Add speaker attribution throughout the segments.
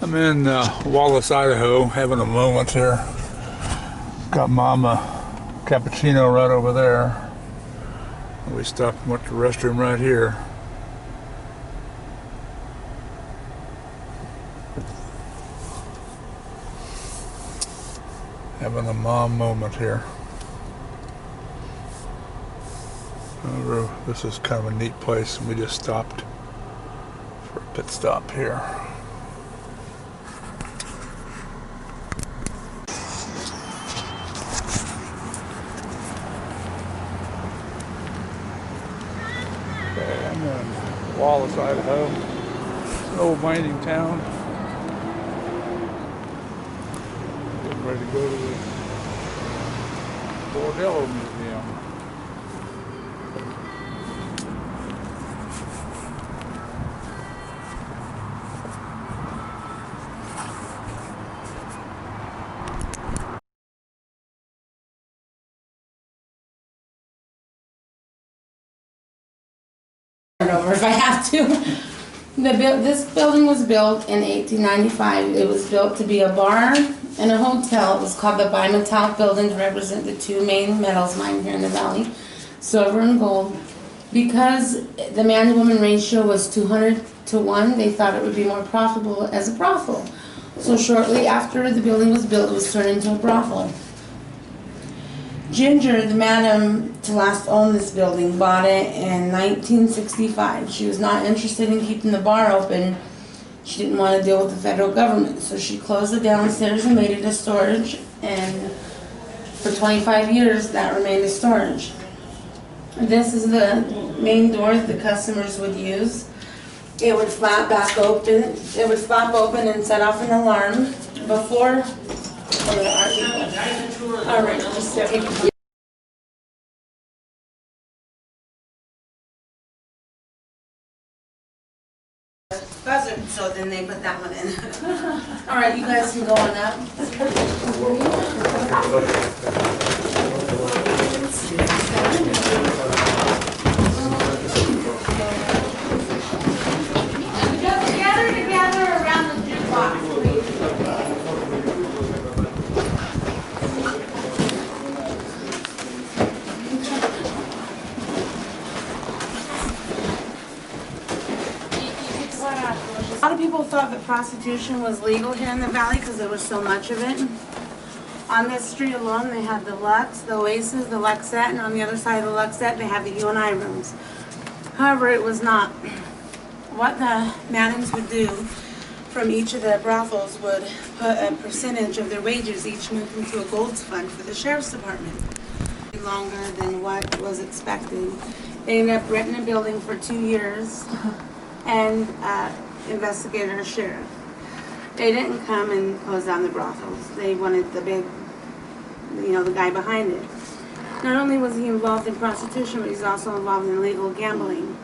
Speaker 1: I'm in Wallace, Idaho, having a moment here. Got Mama cappuccino right over there. We stopped and went to the restroom right here. Having a mom moment here. This is kind of a neat place, and we just stopped for a pit stop here. Okay, I'm in Wallace, Idaho. It's an old mining town. Getting ready to go to the Bordello Museum.
Speaker 2: Over if I have to. This building was built in 1895. It was built to be a bar and a hotel. It was called the bimetallic building to represent the two main metals mined here in the valley, silver and gold. Because the man-to-woman ratio was 200 to 1, they thought it would be more profitable as a brothel. So shortly after the building was built, it was turned into a brothel. Ginger, the madam to last own this building, bought it in 1965. She was not interested in keeping the bar open. She didn't want to deal with the federal government, so she closed it downstairs and made it a storage, and for 25 years that remained a storage. This is the main door that the customers would use. It would flap back open. It would flap open and set off an alarm before. All right, just take it. Buzzer, so then they put that one in. All right, you guys can go on up. Gather together around the jukebox, please. A lot of people thought that prostitution was legal here in the valley because there was so much of it. On this street alone, they had the Lux, the Oasis, the Luxette, and on the other side of the Luxette, they have the U&I rooms. However, it was not. What the madams would do from each of the brothels would put a percentage of their wages each moved into a gold fund for the sheriff's department. Longer than what was expected. They ended up renting a building for 2 years and investigator or sheriff. They didn't come and close down the brothels. They wanted the big, the guy behind it. Not only was he involved in prostitution, but he's also involved in illegal gambling.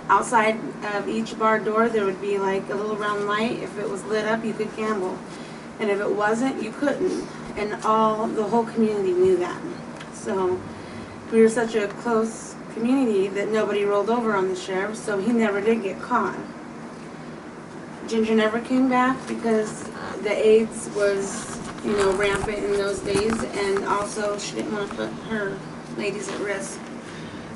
Speaker 2: Outside of each bar door, there would be like a little round light. If it was lit up, you could gamble. And if it wasn't, you couldn't. And the whole community knew that. So we were such a close community that nobody rolled over on the sheriff, so he never did get caught. Ginger never came back because the AIDS was, rampant in those days, and also she didn't want to put her ladies at risk.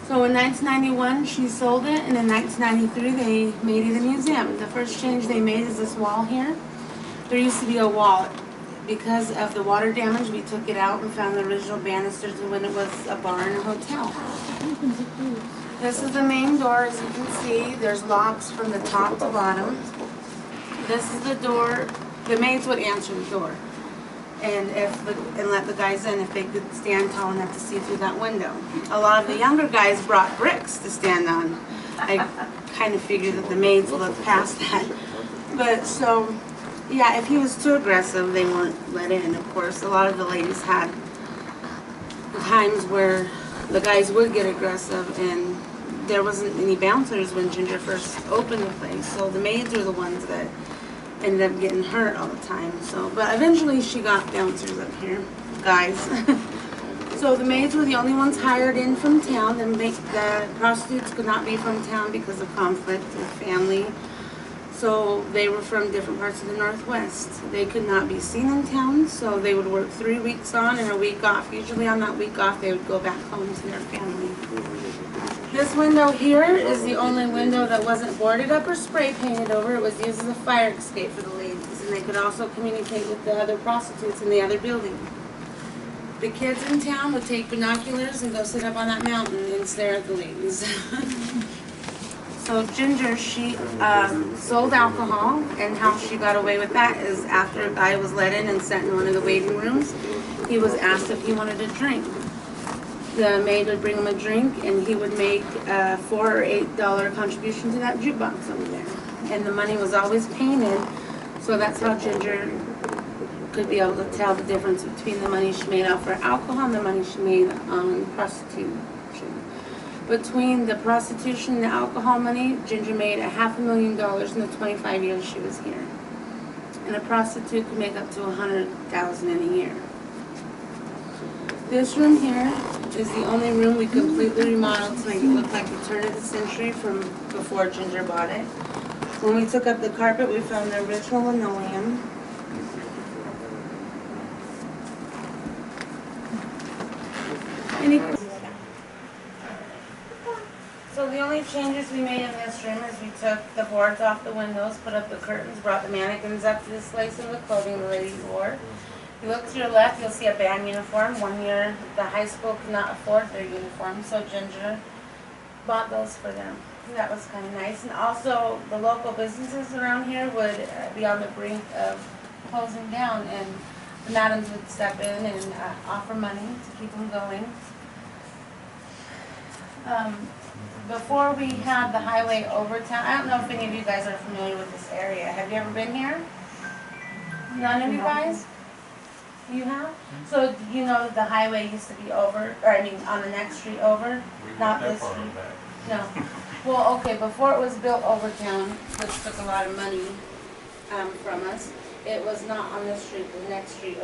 Speaker 2: So in 1991, she sold it, and in 1993, they made it a museum. The first change they made is this wall here. There used to be a wall. Because of the water damage, we took it out and found the original banisters when it was a bar and a hotel. This is the main door. As you can see, there's locks from the top to bottom. This is the door. The maids would answer the door and let the guys in if they could stand tall enough to see through that window. A lot of the younger guys brought bricks to stand on. I kind of figured that the maids would look past that. But so, yeah, if he was too aggressive, they weren't let in, of course. A lot of the ladies had times where the guys would get aggressive, and there wasn't any bouncers when Ginger first opened the place. So the maids were the ones that ended up getting hurt all the time. So, but eventually she got bouncers up here, guys. So the maids were the only ones hired in from town. The prostitutes could not be from town because of conflict with family. So they were from different parts of the Northwest. They could not be seen in town, so they would work 3 weeks on and a week off. Usually on that week off, they would go back home to their family. This window here is the only window that wasn't boarded up or spray painted over. It was used as a fire escape for the ladies, and they could also communicate with the other prostitutes in the other building. The kids in town would take binoculars and go sit up on that mountain and stare at the ladies. So Ginger, she sold alcohol, and how she got away with that is after a guy was let in and sat in one of the waiting rooms, he was asked if he wanted a drink. The maid would bring him a drink, and he would make a $4 or $8 contribution to that jukebox over there. And the money was always painted, so that's how Ginger could be able to tell the difference between the money she made off her alcohol and the money she made on prostitution. Between the prostitution and the alcohol money, Ginger made $500,000 in the 25 years she was here. And a prostitute could make up to $100,000 in a year. This room here is the only room we completely remodeled to make it look like the turn of the century from before Ginger bought it. When we took up the carpet, we found the original linoleum. So the only changes we made in this room is we took the boards off the windows, put up the curtains, brought the mannequins up to display some of the clothing the ladies wore. If you look to your left, you'll see a band uniform. One year, the high school could not afford their uniform, so Ginger bought those for them. That was kind of nice. And also, the local businesses around here would be on the brink of closing down, and the madams would step in and offer money to keep them going. Before we had the highway over town, I don't know if any of you guys are familiar with this area. Have you ever been here? None of you guys? You have? So you know the highway used to be over, or I mean on the next street over? Not this street? No. Well, okay, before it was built over town, which took a lot of money from us, it was not on this street, the next street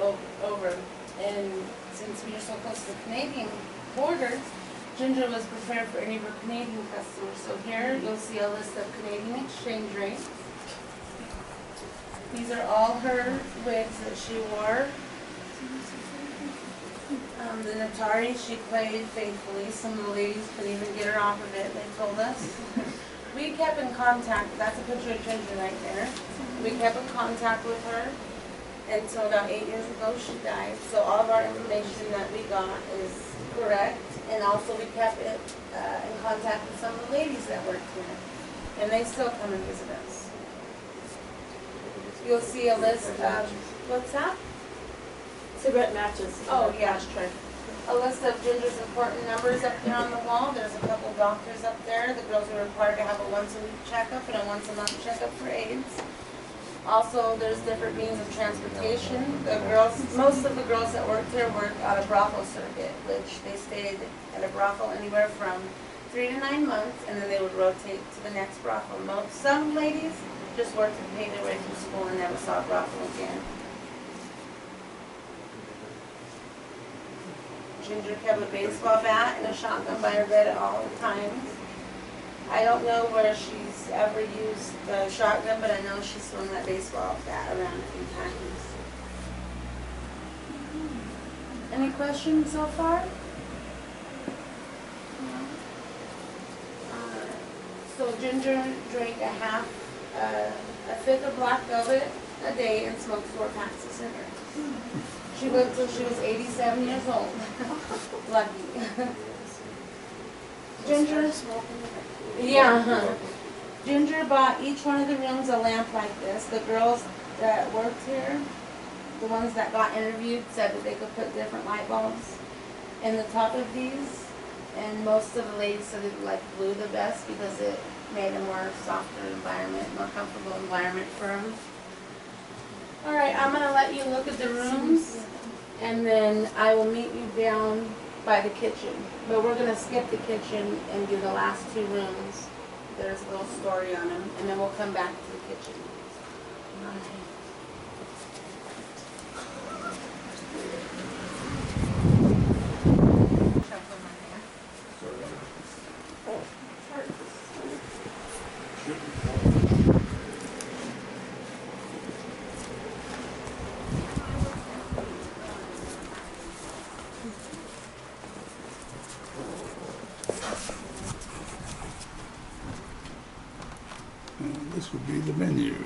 Speaker 2: over. And since we are so close to the Canadian border, Ginger was prepared for any of her Canadian customers. So here you'll see a list of Canadian exchange rates. These are all her wigs that she wore. The Natari, she played faithfully. Some of the ladies couldn't even get her off of it, they told us. We kept in contact, that's a picture of Ginger right there. We kept in contact with her until about 8 years ago she died. So all of our information that we got is correct. And also we kept in contact with some of the ladies that worked here. And they still come and visit us. You'll see a list of, what's that?
Speaker 3: Cigarette matches.
Speaker 2: Oh, yeah. A list of Ginger's important numbers up there on the wall. There's a couple doctors up there. The girls are required to have a once-a-week checkup and a once-a-month checkup for AIDS. Also, there's different means of transportation. The girls, most of the girls that worked here worked on a brothel circuit, which they stayed at a brothel anywhere from 3 to 9 months, and then they would rotate to the next brothel. Some ladies just worked to pay their way through school and never saw a brothel again. Ginger kept a baseball bat and a shotgun by her bed at all times. I don't know where she's ever used the shotgun, but I know she swung that baseball bat around a few times. Any questions so far? So Ginger drank a fifth of black velvet a day and smoked 4 packs of cigarettes. She lived till she was 87 years old. Lucky. Ginger, yeah, Ginger bought each one of the rooms a lamp like this. The girls that worked here, the ones that got interviewed, said that they could put different light bulbs in the top of these. And most of the ladies said they liked blue the best because it made a more softer environment, more comfortable environment for them. All right, I'm going to let you look at the rooms, and then I will meet you down by the kitchen. But we're going to skip the kitchen and do the last 2 rooms. There's a little story on them, and then we'll come back to the kitchen.
Speaker 1: This would be the menu.